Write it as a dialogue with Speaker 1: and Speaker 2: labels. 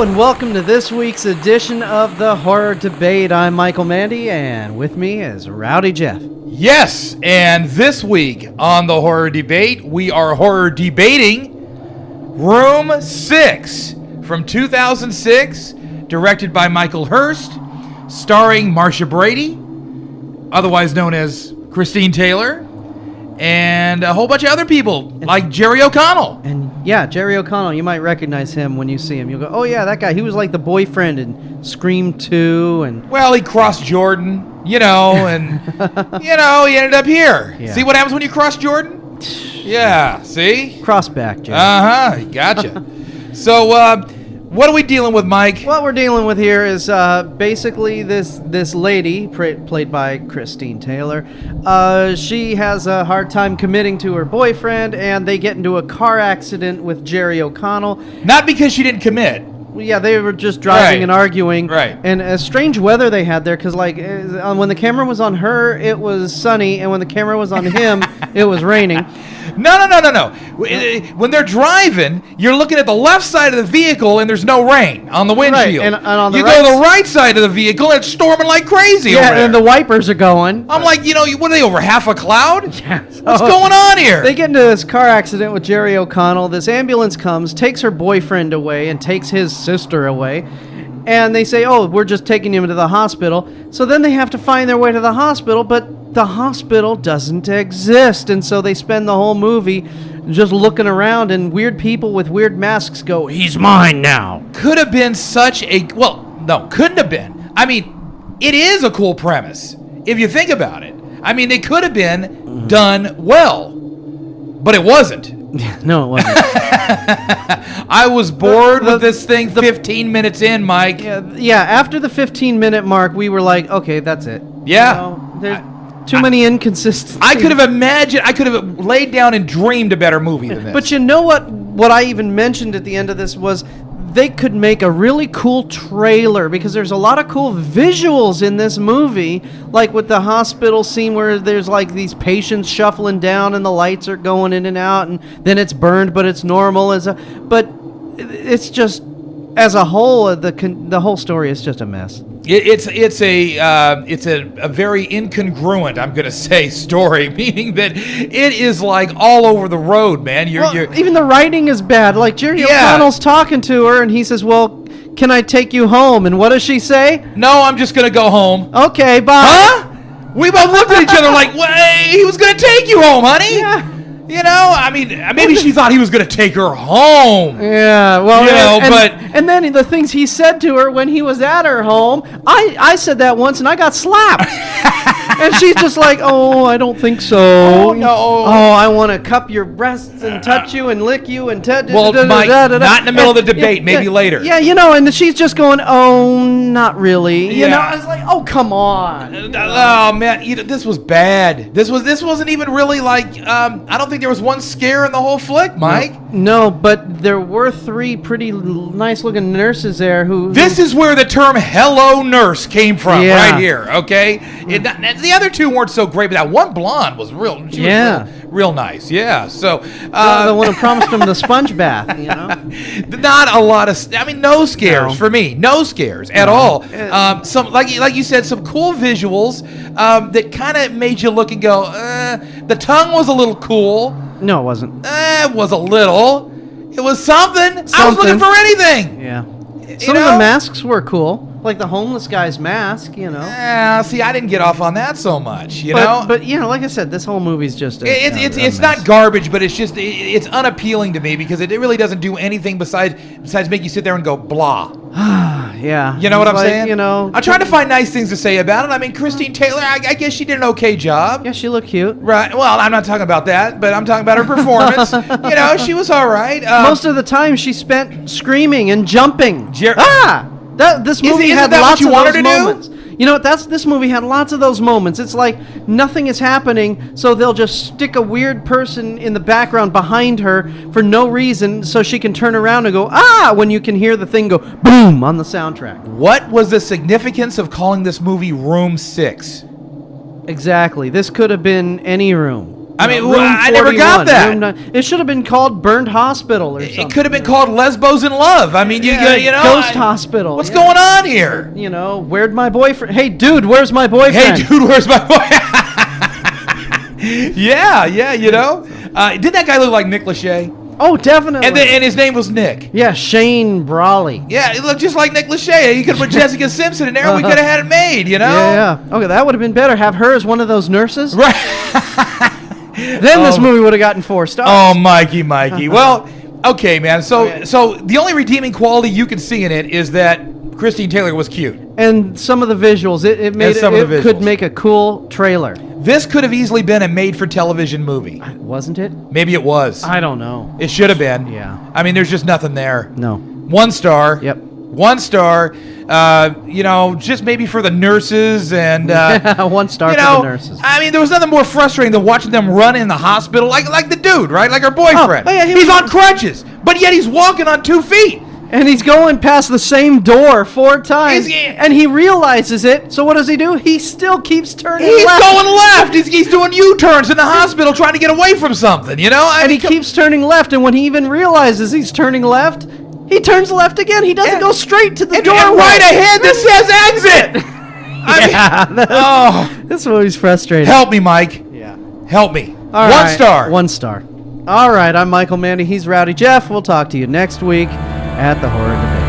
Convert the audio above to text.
Speaker 1: Hello and welcome to this week's edition of the Horror Debate. I'm Michael Mandy, and with me is Rowdy Jeff.
Speaker 2: Yes, and this week on the Horror Debate, we are horror debating Room 6 from 2006, directed by Michael Hurst, starring Marcia Brady, otherwise known as Christine Taylor, and a whole bunch of other people, like Jerry O'Connell.
Speaker 1: And yeah, Jerry O'Connell, you might recognize him when you see him. You'll go, oh yeah, that guy, he was like the boyfriend in Scream 2. And
Speaker 2: Well, he crossed Jordan, and, he ended up here.
Speaker 1: Yeah.
Speaker 2: See what happens when you cross Jordan? Yeah, see?
Speaker 1: Crossback, Jerry.
Speaker 2: Uh-huh, gotcha. So, what are we dealing with, Mike?
Speaker 1: What we're dealing with here is basically this lady, played by Christine Taylor. She has a hard time committing to her boyfriend, and they get into a car accident with Jerry O'Connell.
Speaker 2: Not because she didn't commit.
Speaker 1: Well, yeah, they were just driving and arguing.
Speaker 2: Right.
Speaker 1: And strange weather they had there, because when the camera was on her, it was sunny, and when the camera was on him, it was raining.
Speaker 2: No. When they're driving, you're looking at the left side of the vehicle and there's no rain on the windshield.
Speaker 1: Right. And on the
Speaker 2: you
Speaker 1: right
Speaker 2: go to the right side of the vehicle and it's storming like crazy over there.
Speaker 1: Yeah, and the wipers are going.
Speaker 2: I'm like, what are they, over half a cloud?
Speaker 1: Yeah.
Speaker 2: What's going on here?
Speaker 1: They get into this car accident with Jerry O'Connell. This ambulance comes, takes her boyfriend away, and takes his sister away. And they say, oh, we're just taking him to the hospital. So then they have to find their way to the hospital, but the hospital doesn't exist. And so they spend the whole movie just looking around, and weird people with weird masks go, he's mine now.
Speaker 2: Could have been couldn't have been. I mean, it is a cool premise, if you think about it. I mean, it could have been done well, but it wasn't.
Speaker 1: No, it wasn't.
Speaker 2: I was bored with this thing 15 minutes in, Mike.
Speaker 1: Yeah, after the 15-minute mark, we were like, okay, that's it.
Speaker 2: Yeah.
Speaker 1: There's too many inconsistencies.
Speaker 2: I could have laid down and dreamed a better movie than this.
Speaker 1: But you know what I even mentioned at the end of this was they could make a really cool trailer, because there's a lot of cool visuals in this movie, like with the hospital scene where there's like these patients shuffling down and the lights are going in and out, and then it's burned, but it's normal. But it's just, as a whole, the whole story is just a mess.
Speaker 2: It's a very incongruent, I'm going to say, story, meaning that it is like all over the road, man.
Speaker 1: Even the writing is bad. Like Jerry O'Connell's talking to her, and he says, well, can I take you home? And what does she say?
Speaker 2: No, I'm just going to go home.
Speaker 1: Okay, bye.
Speaker 2: Huh? We both looked at each other like, he was going to take you home, honey.
Speaker 1: Yeah.
Speaker 2: I mean, maybe she thought he was going to take her home.
Speaker 1: Yeah, well,
Speaker 2: but...
Speaker 1: And then the things he said to her when he was at her home, I said that once and I got slapped. And she's just like, oh, I don't think so.
Speaker 2: Oh, no.
Speaker 1: Oh, I want to cup your breasts and touch you and lick you and...
Speaker 2: Mike, not in the middle of the debate, maybe later.
Speaker 1: Yeah, and she's just going, oh, not really. You know, I was like, oh, come on.
Speaker 2: Oh, man, this was bad. This wasn't even really like, I don't think there was one scare in the whole flick, Mike.
Speaker 1: No, but there were 3 pretty nice-looking nurses there who...
Speaker 2: This is where the term hello nurse came from, right here, okay? The other 2 weren't so great, but that one blonde was real. She was real nice, yeah. So
Speaker 1: the one who promised him the sponge bath,
Speaker 2: Not a lot of... no scares for me. No scares at all. Some like you said, some cool visuals that kind of made you look and go, the tongue was a little cool.
Speaker 1: No, it wasn't.
Speaker 2: It was a little. It was something. I was looking for anything.
Speaker 1: Yeah. Some of the masks were cool. Like the homeless guy's mask,
Speaker 2: See, I didn't get off on that so much, know?
Speaker 1: But, like I said, this whole movie's just
Speaker 2: it's not garbage, but it's just, it's unappealing to me because it really doesn't do anything besides make you sit there and go, blah.
Speaker 1: Yeah.
Speaker 2: You know what I'm saying? I'm trying to find nice things to say about it. I mean, Christine Taylor, I guess she did an okay job.
Speaker 1: Yeah, she looked cute.
Speaker 2: Right. Well, I'm not talking about that, but I'm talking about her performance. She was all right.
Speaker 1: Most of the time she spent screaming and jumping. This movie
Speaker 2: Isn't
Speaker 1: had
Speaker 2: that
Speaker 1: lots
Speaker 2: what you
Speaker 1: of
Speaker 2: wanted
Speaker 1: those
Speaker 2: to do?
Speaker 1: moments. This movie had lots of those moments. It's like nothing is happening, so they'll just stick a weird person in the background behind her for no reason, so she can turn around and go, when you can hear the thing go boom on the soundtrack.
Speaker 2: What was the significance of calling this movie Room 6?
Speaker 1: Exactly. This could have been any room.
Speaker 2: I mean,
Speaker 1: room
Speaker 2: I never got
Speaker 1: 41,
Speaker 2: that.
Speaker 1: room 9. It should have been called Burned Hospital or something.
Speaker 2: It could have been called Lesbos in Love. I mean, you know,
Speaker 1: Ghost Hospital.
Speaker 2: What's going on here?
Speaker 1: You know, where'd my boyfriend? Hey, dude, where's my boyfriend?
Speaker 2: Hey, dude, where's my boy? Yeah, you know. Did that guy look like Nick Lachey?
Speaker 1: Oh, definitely.
Speaker 2: And his name was Nick.
Speaker 1: Yeah, Shane Brawley.
Speaker 2: Yeah, it looked just like Nick Lachey. You could have put Jessica Simpson in there, and we could have had it made, you know?
Speaker 1: Yeah. Okay, that would have been better. Have her as one of those nurses.
Speaker 2: Right.
Speaker 1: Then this movie would have gotten 4 stars.
Speaker 2: Oh, Mikey. Well, okay, man. So the only redeeming quality you can see in it is that Christine Taylor was cute.
Speaker 1: And some of the visuals, it could make a cool trailer.
Speaker 2: This could have easily been a made-for-television movie.
Speaker 1: Wasn't it?
Speaker 2: Maybe it was.
Speaker 1: I don't know.
Speaker 2: It should have been.
Speaker 1: Yeah.
Speaker 2: I mean, there's just nothing there.
Speaker 1: No.
Speaker 2: 1 star.
Speaker 1: Yep.
Speaker 2: 1 star. You know, just maybe for the nurses and
Speaker 1: 1 star
Speaker 2: you
Speaker 1: for
Speaker 2: know,
Speaker 1: the nurses.
Speaker 2: I mean, there was nothing more frustrating than watching them run in the hospital, like the dude, right? Like our boyfriend.
Speaker 1: Oh, yeah,
Speaker 2: he's on crutches, but yet he's walking on 2 feet.
Speaker 1: And he's going past the same door 4 times, and he realizes it. So what does he do? He still keeps turning
Speaker 2: He's
Speaker 1: left.
Speaker 2: going left. He's doing U-turns in the hospital trying to get away from something, you know?
Speaker 1: And he keeps turning left, and when he even realizes he's turning left, he turns left again. He doesn't go straight to the door.
Speaker 2: And right ahead, this says exit.
Speaker 1: This movie's frustrating.
Speaker 2: Help me, Mike.
Speaker 1: Yeah.
Speaker 2: Help me.
Speaker 1: All
Speaker 2: 1
Speaker 1: right,
Speaker 2: star.
Speaker 1: 1 star. All right, I'm Michael Mandy. He's Rowdy Jeff. We'll talk to you next week at the Horror Debate.